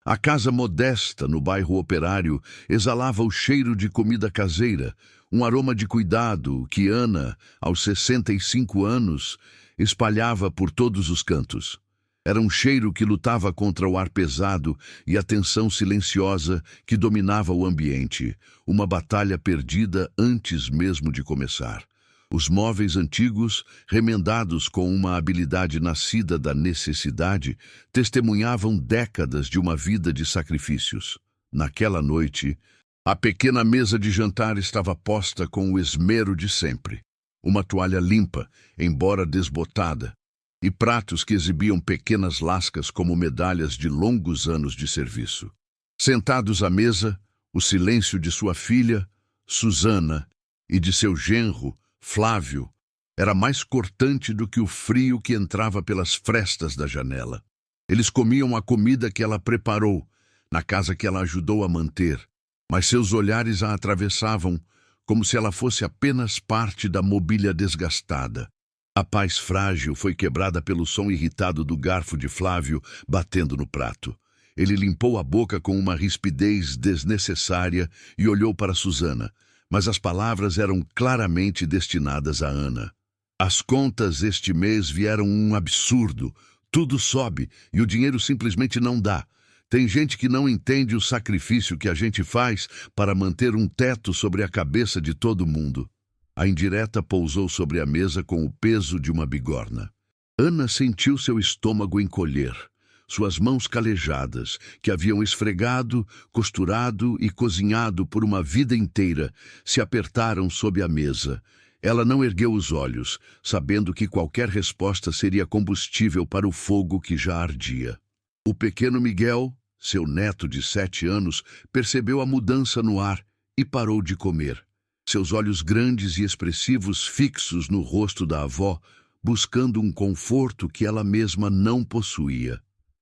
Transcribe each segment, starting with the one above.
A casa modesta, no bairro Operário, exalava o cheiro de comida caseira, um aroma de cuidado que Ana, aos 65 anos, espalhava por todos os cantos. Era um cheiro que lutava contra o ar pesado e a tensão silenciosa que dominava o ambiente, uma batalha perdida antes mesmo de começar. Os móveis antigos, remendados com uma habilidade nascida da necessidade, testemunhavam décadas de uma vida de sacrifícios. Naquela noite, a pequena mesa de jantar estava posta com o esmero de sempre. Uma toalha limpa, embora desbotada, e pratos que exibiam pequenas lascas como medalhas de longos anos de serviço. Sentados à mesa, o silêncio de sua filha, Susana, e de seu genro, Flávio, era mais cortante do que o frio que entrava pelas frestas da janela. Eles comiam a comida que ela preparou, na casa que ela ajudou a manter, mas seus olhares a atravessavam como se ela fosse apenas parte da mobília desgastada. A paz frágil foi quebrada pelo som irritado do garfo de Flávio batendo no prato. Ele limpou a boca com uma rispidez desnecessária e olhou para Susana, mas as palavras eram claramente destinadas a Ana. As contas este mês vieram um absurdo. Tudo sobe e o dinheiro simplesmente não dá. Tem gente que não entende o sacrifício que a gente faz para manter um teto sobre a cabeça de todo mundo. A indireta pousou sobre a mesa com o peso de uma bigorna. Ana sentiu seu estômago encolher. Suas mãos calejadas, que haviam esfregado, costurado e cozinhado por uma vida inteira, se apertaram sob a mesa. Ela não ergueu os olhos, sabendo que qualquer resposta seria combustível para o fogo que já ardia. O pequeno Miguel, seu neto de 7 anos, percebeu a mudança no ar e parou de comer. Seus olhos grandes e expressivos fixos no rosto da avó, buscando um conforto que ela mesma não possuía.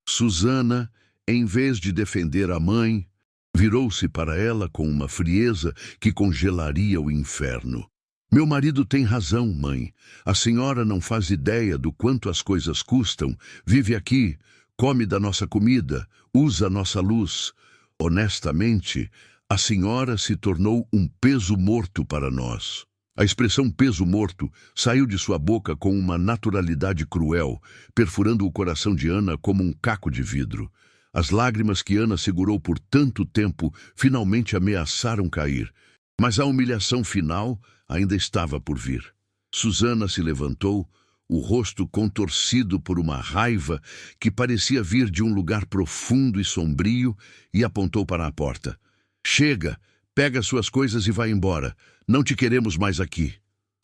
Susana, em vez de defender a mãe, virou-se para ela com uma frieza que congelaria o inferno. Meu marido tem razão, mãe. A senhora não faz ideia do quanto as coisas custam. Vive aqui, come da nossa comida, usa nossa luz. Honestamente, a senhora se tornou um peso morto para nós. A expressão peso morto saiu de sua boca com uma naturalidade cruel, perfurando o coração de Ana como um caco de vidro. As lágrimas que Ana segurou por tanto tempo finalmente ameaçaram cair, mas a humilhação final ainda estava por vir. Susana se levantou, o rosto contorcido por uma raiva que parecia vir de um lugar profundo e sombrio, e apontou para a porta. Chega! Pega suas coisas e vai embora. Não te queremos mais aqui.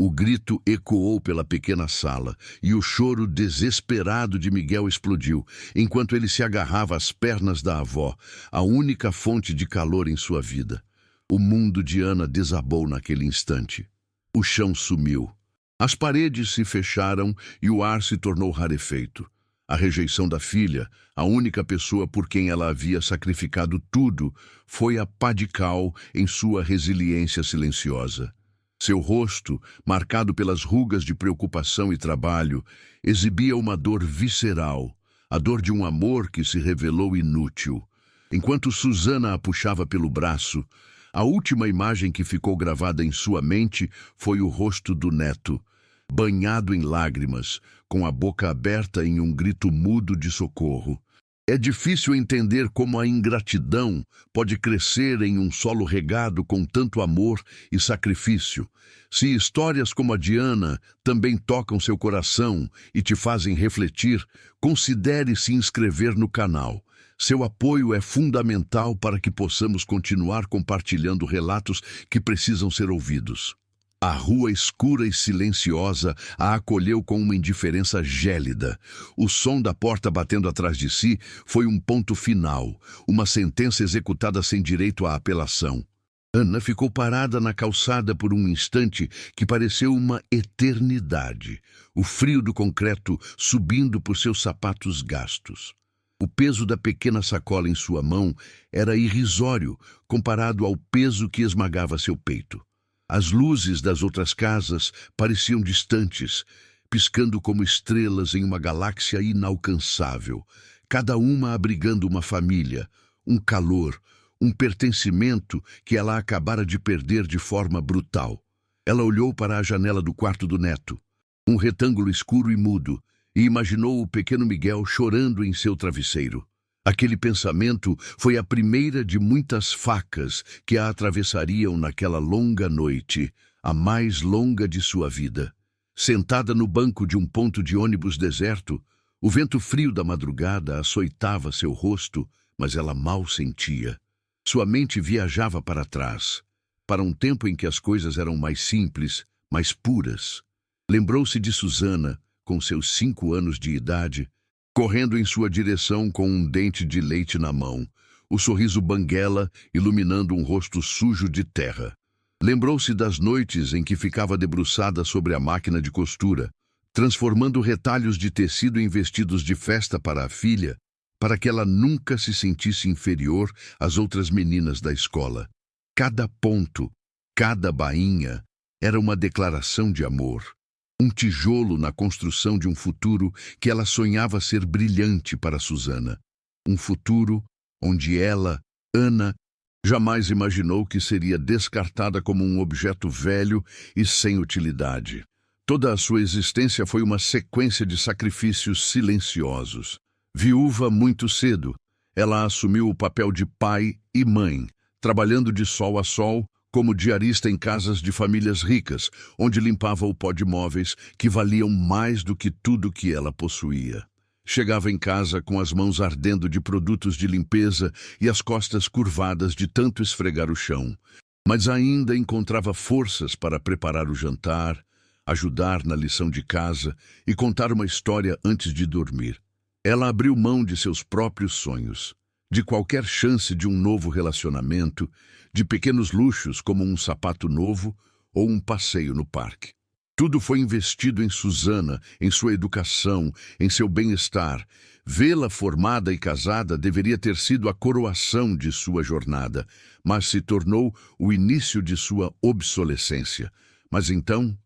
O grito ecoou pela pequena sala e o choro desesperado de Miguel explodiu, enquanto ele se agarrava às pernas da avó, a única fonte de calor em sua vida. O mundo de Ana desabou naquele instante. O chão sumiu. As paredes se fecharam e o ar se tornou rarefeito. A rejeição da filha, a única pessoa por quem ela havia sacrificado tudo, foi a pá de cal em sua resiliência silenciosa. Seu rosto, marcado pelas rugas de preocupação e trabalho, exibia uma dor visceral, a dor de um amor que se revelou inútil. Enquanto Susana a puxava pelo braço, a última imagem que ficou gravada em sua mente foi o rosto do neto, banhado em lágrimas, com a boca aberta em um grito mudo de socorro. É difícil entender como a ingratidão pode crescer em um solo regado com tanto amor e sacrifício. Se histórias como a de Ana também tocam seu coração e te fazem refletir, considere se inscrever no canal. Seu apoio é fundamental para que possamos continuar compartilhando relatos que precisam ser ouvidos. A rua escura e silenciosa a acolheu com uma indiferença gélida. O som da porta batendo atrás de si foi um ponto final, uma sentença executada sem direito à apelação. Ana ficou parada na calçada por um instante que pareceu uma eternidade, o frio do concreto subindo por seus sapatos gastos. O peso da pequena sacola em sua mão era irrisório comparado ao peso que esmagava seu peito. As luzes das outras casas pareciam distantes, piscando como estrelas em uma galáxia inalcançável, cada uma abrigando uma família, um calor, um pertencimento que ela acabara de perder de forma brutal. Ela olhou para a janela do quarto do neto, um retângulo escuro e mudo, e imaginou o pequeno Miguel chorando em seu travesseiro. Aquele pensamento foi a primeira de muitas facas que a atravessariam naquela longa noite, a mais longa de sua vida. Sentada no banco de um ponto de ônibus deserto, o vento frio da madrugada açoitava seu rosto, mas ela mal sentia. Sua mente viajava para trás, para um tempo em que as coisas eram mais simples, mais puras. Lembrou-se de Susana, com seus 5 anos de idade, correndo em sua direção com um dente de leite na mão, o sorriso banguela iluminando um rosto sujo de terra. Lembrou-se das noites em que ficava debruçada sobre a máquina de costura, transformando retalhos de tecido em vestidos de festa para a filha, para que ela nunca se sentisse inferior às outras meninas da escola. Cada ponto, cada bainha, era uma declaração de amor. Um tijolo na construção de um futuro que ela sonhava ser brilhante para Susana. Um futuro onde ela, Ana, jamais imaginou que seria descartada como um objeto velho e sem utilidade. Toda a sua existência foi uma sequência de sacrifícios silenciosos. Viúva muito cedo, ela assumiu o papel de pai e mãe, trabalhando de sol a sol, como diarista em casas de famílias ricas, onde limpava o pó de móveis que valiam mais do que tudo que ela possuía. Chegava em casa com as mãos ardendo de produtos de limpeza e as costas curvadas de tanto esfregar o chão, mas ainda encontrava forças para preparar o jantar, ajudar na lição de casa e contar uma história antes de dormir. Ela abriu mão de seus próprios sonhos, de qualquer chance de um novo relacionamento, de pequenos luxos como um sapato novo ou um passeio no parque. Tudo foi investido em Susana, em sua educação, em seu bem-estar. Vê-la formada e casada deveria ter sido a coroação de sua jornada, mas se tornou o início de sua obsolescência. Mas então,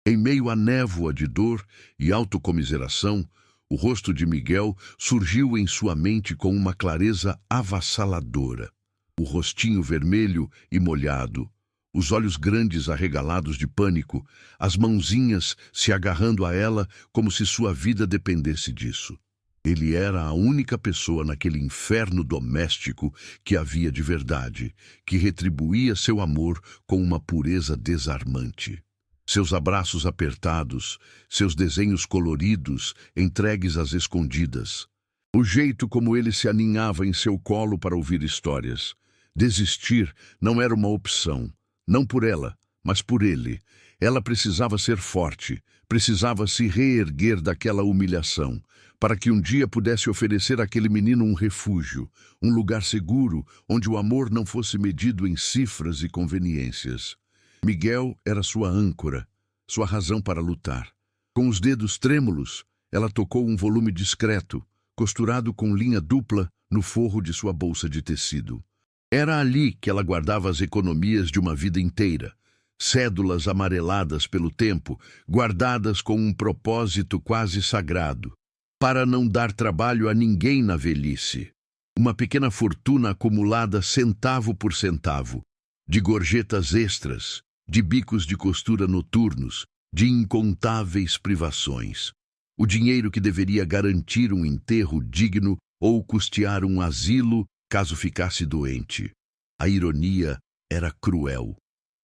em meio à névoa de dor e autocomiseração, o rosto de Miguel surgiu em sua mente com uma clareza avassaladora. O rostinho vermelho e molhado, os olhos grandes arregalados de pânico, as mãozinhas se agarrando a ela como se sua vida dependesse disso. Ele era a única pessoa naquele inferno doméstico que havia de verdade, que retribuía seu amor com uma pureza desarmante. Seus abraços apertados, seus desenhos coloridos, entregues às escondidas. O jeito como ele se aninhava em seu colo para ouvir histórias. Desistir não era uma opção, não por ela, mas por ele. Ela precisava ser forte, precisava se reerguer daquela humilhação, para que um dia pudesse oferecer àquele menino um refúgio, um lugar seguro, onde o amor não fosse medido em cifras e conveniências. Miguel era sua âncora, sua razão para lutar. Com os dedos trêmulos, ela tocou um volume discreto, costurado com linha dupla no forro de sua bolsa de tecido. Era ali que ela guardava as economias de uma vida inteira, cédulas amareladas pelo tempo, guardadas com um propósito quase sagrado, para não dar trabalho a ninguém na velhice. Uma pequena fortuna acumulada centavo por centavo, de gorjetas extras, de bicos de costura noturnos, de incontáveis privações. O dinheiro que deveria garantir um enterro digno ou custear um asilo caso ficasse doente. A ironia era cruel.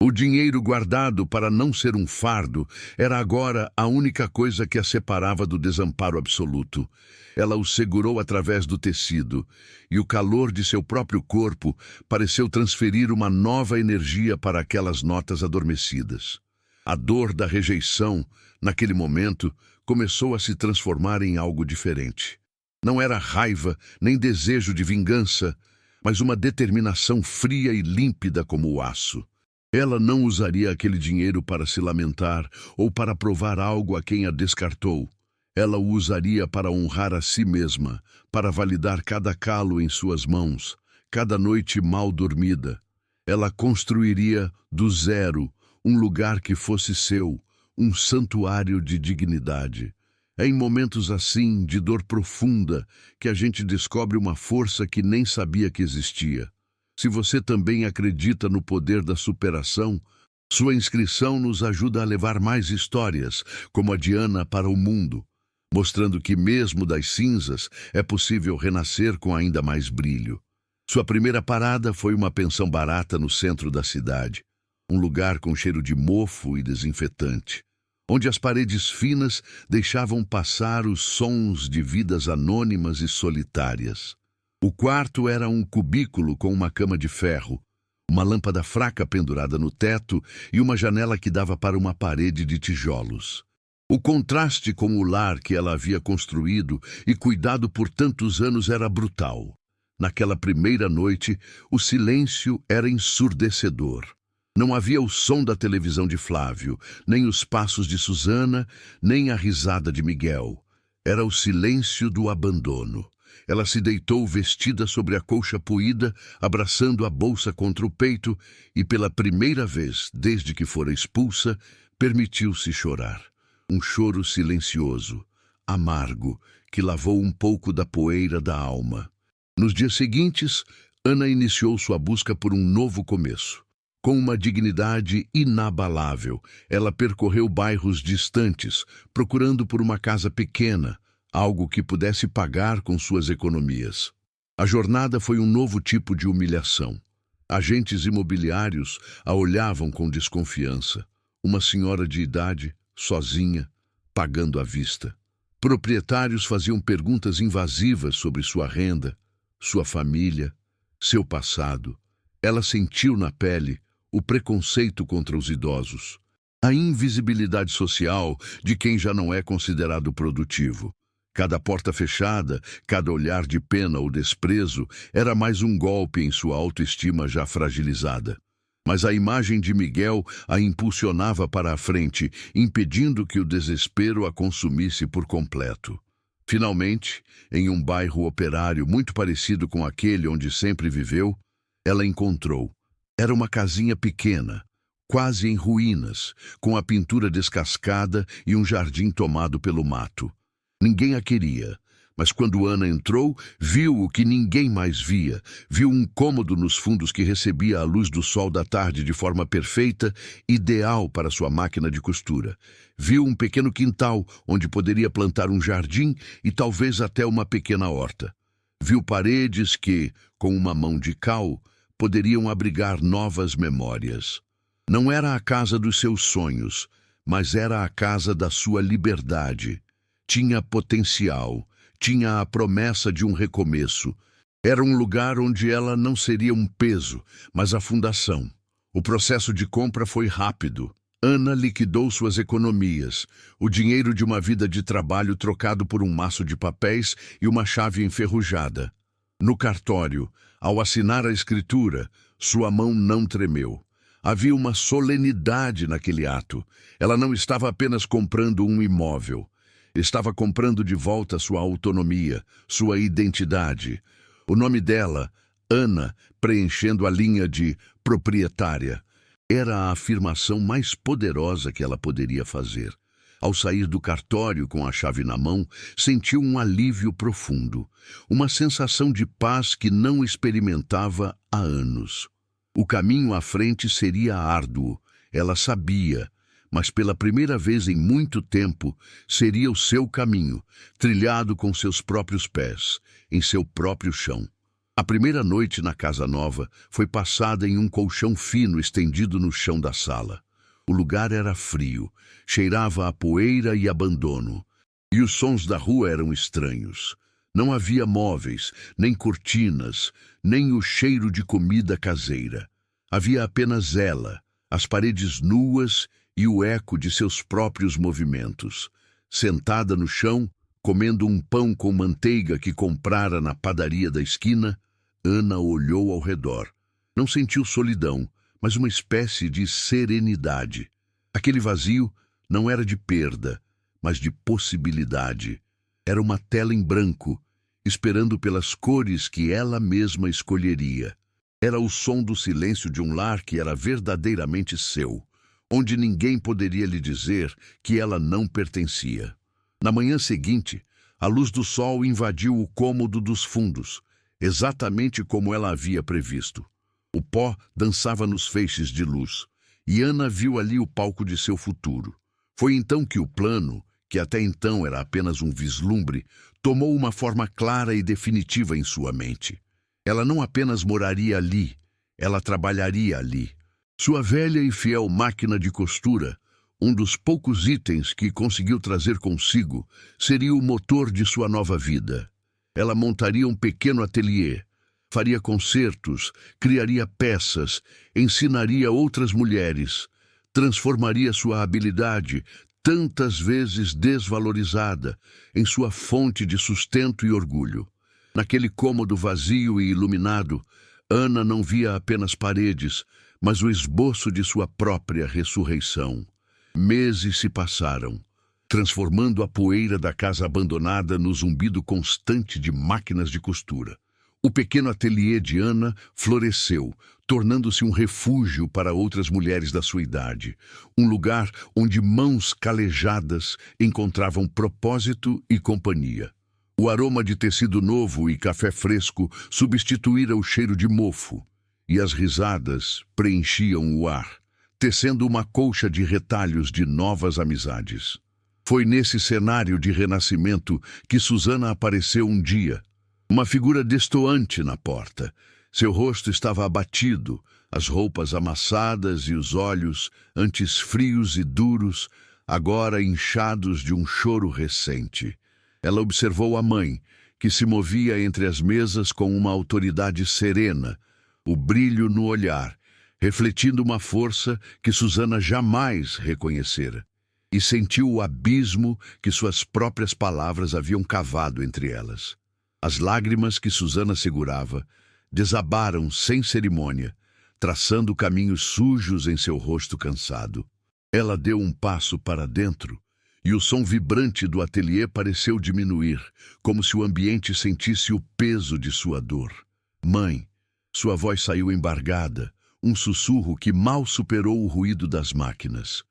O dinheiro guardado para não ser um fardo era agora a única coisa que a separava do desamparo absoluto. Ela o segurou através do tecido, e o calor de seu próprio corpo pareceu transferir uma nova energia para aquelas notas adormecidas. A dor da rejeição, naquele momento, começou a se transformar em algo diferente. Não era raiva nem desejo de vingança, mas uma determinação fria e límpida como o aço. Ela não usaria aquele dinheiro para se lamentar ou para provar algo a quem a descartou. Ela o usaria para honrar a si mesma, para validar cada calo em suas mãos, cada noite mal dormida. Ela construiria do zero um lugar que fosse seu, um santuário de dignidade. É em momentos assim, de dor profunda, que a gente descobre uma força que nem sabia que existia. Se você também acredita no poder da superação, sua inscrição nos ajuda a levar mais histórias, como a de Ana, para o mundo, mostrando que mesmo das cinzas é possível renascer com ainda mais brilho. Sua primeira parada foi uma pensão barata no centro da cidade, um lugar com cheiro de mofo e desinfetante, onde as paredes finas deixavam passar os sons de vidas anônimas e solitárias. O quarto era um cubículo com uma cama de ferro, uma lâmpada fraca pendurada no teto e uma janela que dava para uma parede de tijolos. O contraste com o lar que ela havia construído e cuidado por tantos anos era brutal. Naquela primeira noite, o silêncio era ensurdecedor. Não havia o som da televisão de Flávio, nem os passos de Susana, nem a risada de Miguel. Era o silêncio do abandono. Ela se deitou vestida sobre a colcha poída, abraçando a bolsa contra o peito e, pela primeira vez desde que fora expulsa, permitiu-se chorar. Um choro silencioso, amargo, que lavou um pouco da poeira da alma. Nos dias seguintes, Ana iniciou sua busca por um novo começo. Com uma dignidade inabalável, ela percorreu bairros distantes, procurando por uma casa pequena, algo que pudesse pagar com suas economias. A jornada foi um novo tipo de humilhação. Agentes imobiliários a olhavam com desconfiança. Uma senhora de idade, sozinha, pagando à vista. Proprietários faziam perguntas invasivas sobre sua renda, sua família, seu passado. Ela sentiu na pele o preconceito contra os idosos, a invisibilidade social de quem já não é considerado produtivo. Cada porta fechada, cada olhar de pena ou desprezo era mais um golpe em sua autoestima já fragilizada. Mas a imagem de Miguel a impulsionava para a frente, impedindo que o desespero a consumisse por completo. Finalmente, em um bairro operário muito parecido com aquele onde sempre viveu, ela encontrou. Era uma casinha pequena, quase em ruínas, com a pintura descascada e um jardim tomado pelo mato. Ninguém a queria, mas quando Ana entrou, viu o que ninguém mais via. Viu um cômodo nos fundos que recebia a luz do sol da tarde de forma perfeita, ideal para sua máquina de costura. Viu um pequeno quintal onde poderia plantar um jardim e talvez até uma pequena horta. Viu paredes que, com uma mão de cal, poderiam abrigar novas memórias. Não era a casa dos seus sonhos, mas era a casa da sua liberdade. Tinha potencial, tinha a promessa de um recomeço. Era um lugar onde ela não seria um peso, mas a fundação. O processo de compra foi rápido. Ana liquidou suas economias, o dinheiro de uma vida de trabalho trocado por um maço de papéis e uma chave enferrujada. No cartório, ao assinar a escritura, sua mão não tremeu. Havia uma solenidade naquele ato. Ela não estava apenas comprando um imóvel. Estava comprando de volta sua autonomia, sua identidade. O nome dela, Ana, preenchendo a linha de proprietária, era a afirmação mais poderosa que ela poderia fazer. Ao sair do cartório com a chave na mão, sentiu um alívio profundo, uma sensação de paz que não experimentava há anos. O caminho à frente seria árduo, ela sabia, mas pela primeira vez em muito tempo, seria o seu caminho, trilhado com seus próprios pés, em seu próprio chão. A primeira noite na casa nova foi passada em um colchão fino estendido no chão da sala. O lugar era frio, cheirava a poeira e abandono, e os sons da rua eram estranhos. Não havia móveis, nem cortinas, nem o cheiro de comida caseira. Havia apenas ela, as paredes nuas e o eco de seus próprios movimentos. Sentada no chão, comendo um pão com manteiga que comprara na padaria da esquina, Ana olhou ao redor. Não sentiu solidão, mas uma espécie de serenidade. Aquele vazio não era de perda, mas de possibilidade. Era uma tela em branco, esperando pelas cores que ela mesma escolheria. Era o som do silêncio de um lar que era verdadeiramente seu, onde ninguém poderia lhe dizer que ela não pertencia. Na manhã seguinte, a luz do sol invadiu o cômodo dos fundos, exatamente como ela havia previsto. O pó dançava nos feixes de luz, e Ana viu ali o palco de seu futuro. Foi então que o plano, que até então era apenas um vislumbre, tomou uma forma clara e definitiva em sua mente. Ela não apenas moraria ali, ela trabalharia ali. Sua velha e fiel máquina de costura, um dos poucos itens que conseguiu trazer consigo, seria o motor de sua nova vida. Ela montaria um pequeno ateliê, faria concertos, criaria peças, ensinaria outras mulheres, transformaria sua habilidade, tantas vezes desvalorizada, em sua fonte de sustento e orgulho. Naquele cômodo vazio e iluminado, Ana não via apenas paredes, mas o esboço de sua própria ressurreição. Meses se passaram, transformando a poeira da casa abandonada no zumbido constante de máquinas de costura. O pequeno ateliê de Ana floresceu, tornando-se um refúgio para outras mulheres da sua idade, um lugar onde mãos calejadas encontravam propósito e companhia. O aroma de tecido novo e café fresco substituíra o cheiro de mofo, e as risadas preenchiam o ar, tecendo uma colcha de retalhos de novas amizades. Foi nesse cenário de renascimento que Susana apareceu um dia, uma figura destoante na porta. Seu rosto estava abatido, as roupas amassadas e os olhos, antes frios e duros, agora inchados de um choro recente. Ela observou a mãe, que se movia entre as mesas com uma autoridade serena, o brilho no olhar, refletindo uma força que Susana jamais reconhecera, e sentiu o abismo que suas próprias palavras haviam cavado entre elas. As lágrimas que Susana segurava desabaram sem cerimônia, traçando caminhos sujos em seu rosto cansado. Ela deu um passo para dentro, e o som vibrante do ateliê pareceu diminuir, como se o ambiente sentisse o peso de sua dor. Mãe, sua voz saiu embargada, um sussurro que mal superou o ruído das máquinas.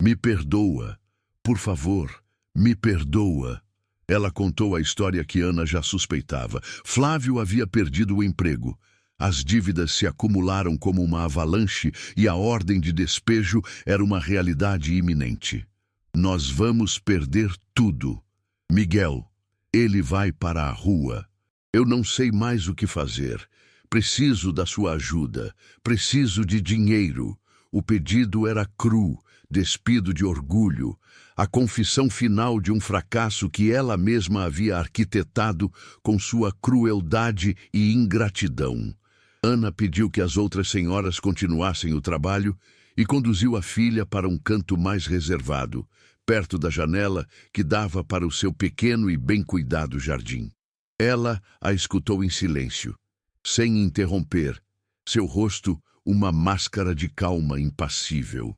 Me perdoa, por favor, me perdoa. Ela contou a história que Ana já suspeitava. Flávio havia perdido o emprego. As dívidas se acumularam como uma avalanche e a ordem de despejo era uma realidade iminente. Nós vamos perder tudo. Miguel, ele vai para a rua. Eu não sei mais o que fazer. Preciso da sua ajuda. Preciso de dinheiro. O pedido era cru, despido de orgulho, a confissão final de um fracasso que ela mesma havia arquitetado com sua crueldade e ingratidão. Ana pediu que as outras senhoras continuassem o trabalho e conduziu a filha para um canto mais reservado, perto da janela que dava para o seu pequeno e bem cuidado jardim. Ela a escutou em silêncio, sem interromper, seu rosto uma máscara de calma impassível.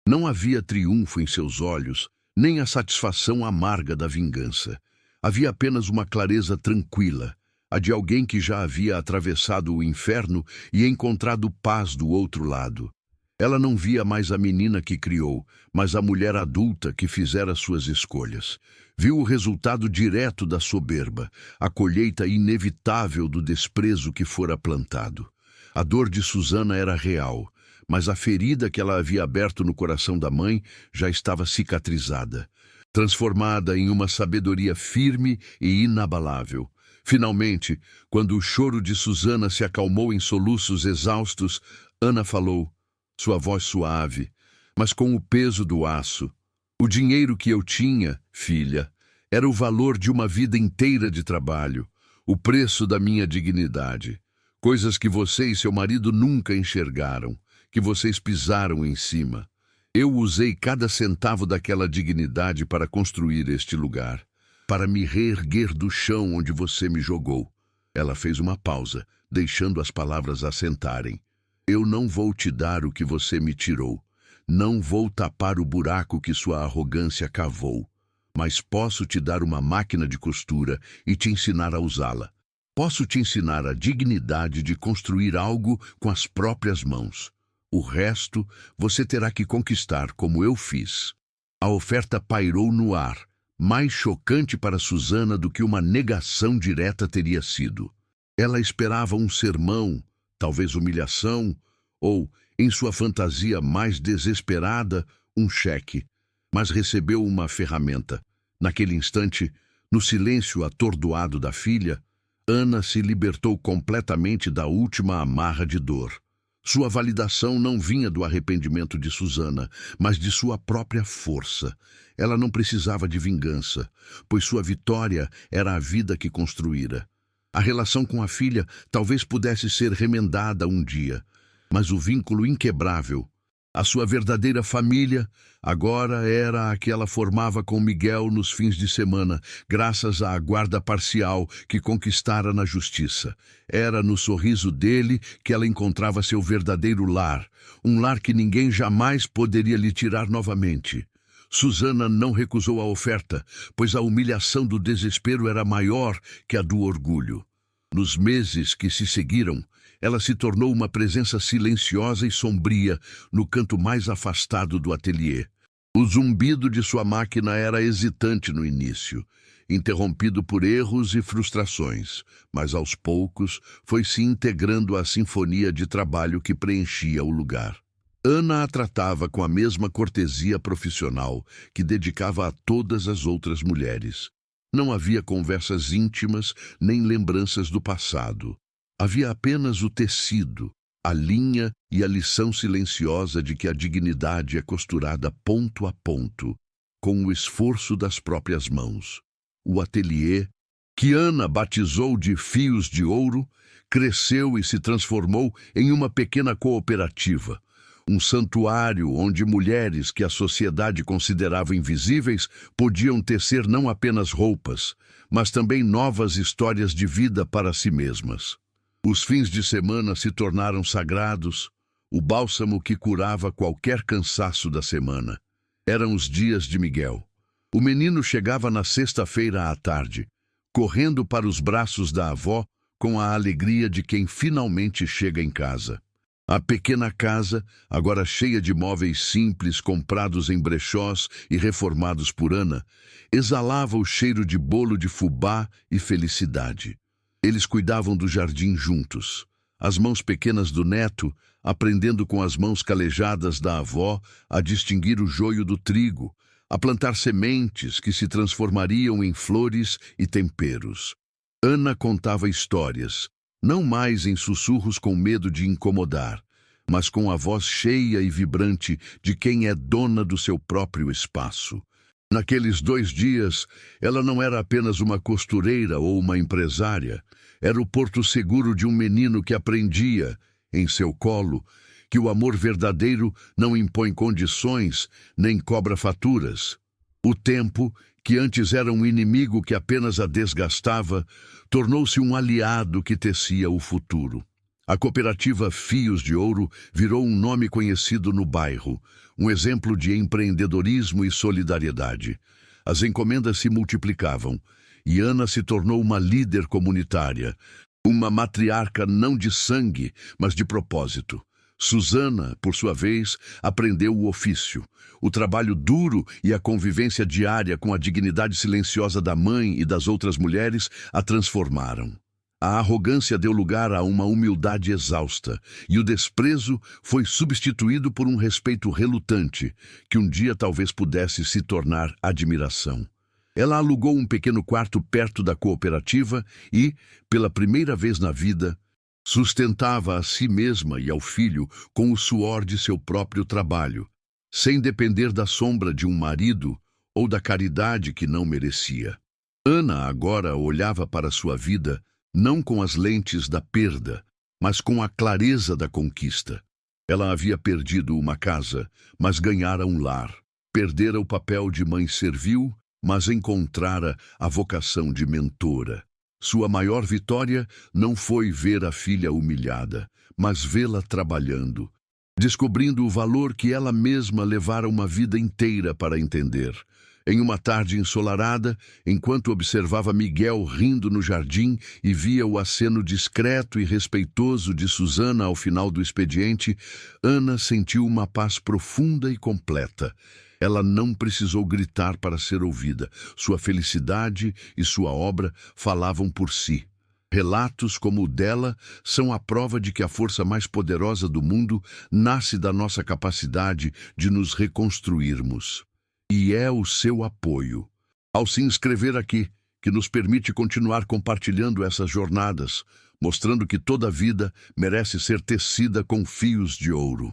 Não havia triunfo em seus olhos, nem a satisfação amarga da vingança. Havia apenas uma clareza tranquila, a de alguém que já havia atravessado o inferno e encontrado paz do outro lado. Ela não via mais a menina que criou, mas a mulher adulta que fizera suas escolhas. Viu o resultado direto da soberba, a colheita inevitável do desprezo que fora plantado. A dor de Susana era real, mas a ferida que ela havia aberto no coração da mãe já estava cicatrizada, transformada em uma sabedoria firme e inabalável. Finalmente, quando o choro de Susana se acalmou em soluços exaustos, Ana falou, sua voz suave, mas com o peso do aço. O dinheiro que eu tinha, filha, era o valor de uma vida inteira de trabalho, o preço da minha dignidade. Coisas que você e seu marido nunca enxergaram, que vocês pisaram em cima. Eu usei cada centavo daquela dignidade para construir este lugar, para me reerguer do chão onde você me jogou. Ela fez uma pausa, deixando as palavras assentarem. Eu não vou te dar o que você me tirou. Não vou tapar o buraco que sua arrogância cavou. Mas posso te dar uma máquina de costura e te ensinar a usá-la. Posso te ensinar a dignidade de construir algo com as próprias mãos. O resto você terá que conquistar como eu fiz. A oferta pairou no ar, Mais chocante para Susana do que uma negação direta teria sido. Ela esperava um sermão, talvez humilhação, ou, em sua fantasia mais desesperada, um cheque. Mas recebeu uma ferramenta. Naquele instante, no silêncio atordoado da filha, Ana se libertou completamente da última amarra de dor. Sua validação não vinha do arrependimento de Susana, mas de sua própria força. Ela não precisava de vingança, pois sua vitória era a vida que construíra. A relação com a filha talvez pudesse ser remendada um dia, mas o vínculo inquebrável, a sua verdadeira família, agora era a que ela formava com Miguel nos fins de semana, graças à guarda parcial que conquistara na justiça. Era no sorriso dele que ela encontrava seu verdadeiro lar, um lar que ninguém jamais poderia lhe tirar novamente. Susana não recusou a oferta, pois a humilhação do desespero era maior que a do orgulho. Nos meses que se seguiram, ela se tornou uma presença silenciosa e sombria no canto mais afastado do ateliê. O zumbido de sua máquina era hesitante no início, interrompido por erros e frustrações, mas aos poucos foi se integrando à sinfonia de trabalho que preenchia o lugar. Ana a tratava com a mesma cortesia profissional que dedicava a todas as outras mulheres. Não havia conversas íntimas nem lembranças do passado. Havia apenas o tecido, a linha e a lição silenciosa de que a dignidade é costurada ponto a ponto, com o esforço das próprias mãos. O ateliê, que Ana batizou de Fios de Ouro, cresceu e se transformou em uma pequena cooperativa, um santuário onde mulheres que a sociedade considerava invisíveis podiam tecer não apenas roupas, mas também novas histórias de vida para si mesmas. Os fins de semana se tornaram sagrados, o bálsamo que curava qualquer cansaço da semana. Eram os dias de Miguel. O menino chegava na sexta-feira à tarde, correndo para os braços da avó com a alegria de quem finalmente chega em casa. A pequena casa, agora cheia de móveis simples comprados em brechós e reformados por Ana, exalava o cheiro de bolo de fubá e felicidade. Eles cuidavam do jardim juntos, as mãos pequenas do neto, aprendendo com as mãos calejadas da avó a distinguir o joio do trigo, a plantar sementes que se transformariam em flores e temperos. Ana contava histórias, não mais em sussurros com medo de incomodar, mas com a voz cheia e vibrante de quem é dona do seu próprio espaço. Naqueles 2 dias, ela não era apenas uma costureira ou uma empresária, era o porto seguro de um menino que aprendia, em seu colo, que o amor verdadeiro não impõe condições nem cobra faturas. O tempo, que antes era um inimigo que apenas a desgastava, tornou-se um aliado que tecia o futuro. A cooperativa Fios de Ouro virou um nome conhecido no bairro, um exemplo de empreendedorismo e solidariedade. As encomendas se multiplicavam, e Ana se tornou uma líder comunitária, uma matriarca não de sangue, mas de propósito. Susana, por sua vez, aprendeu o ofício. O trabalho duro e a convivência diária com a dignidade silenciosa da mãe e das outras mulheres a transformaram. A arrogância deu lugar a uma humildade exausta, e o desprezo foi substituído por um respeito relutante, que um dia talvez pudesse se tornar admiração. Ela alugou um pequeno quarto perto da cooperativa e, pela primeira vez na vida, sustentava a si mesma e ao filho com o suor de seu próprio trabalho, sem depender da sombra de um marido ou da caridade que não merecia. Ana agora olhava para sua vida não com as lentes da perda, mas com a clareza da conquista. Ela havia perdido uma casa, mas ganhara um lar. Perdera o papel de mãe servil, mas encontrara a vocação de mentora. Sua maior vitória não foi ver a filha humilhada, mas vê-la trabalhando, descobrindo o valor que ela mesma levara uma vida inteira para entender. Em uma tarde ensolarada, enquanto observava Miguel rindo no jardim e via o aceno discreto e respeitoso de Susana ao final do expediente, Ana sentiu uma paz profunda e completa. Ela não precisou gritar para ser ouvida. Sua felicidade e sua obra falavam por si. Relatos como o dela são a prova de que a força mais poderosa do mundo nasce da nossa capacidade de nos reconstruirmos. E é o seu apoio, ao se inscrever aqui, que nos permite continuar compartilhando essas jornadas, mostrando que toda vida merece ser tecida com fios de ouro.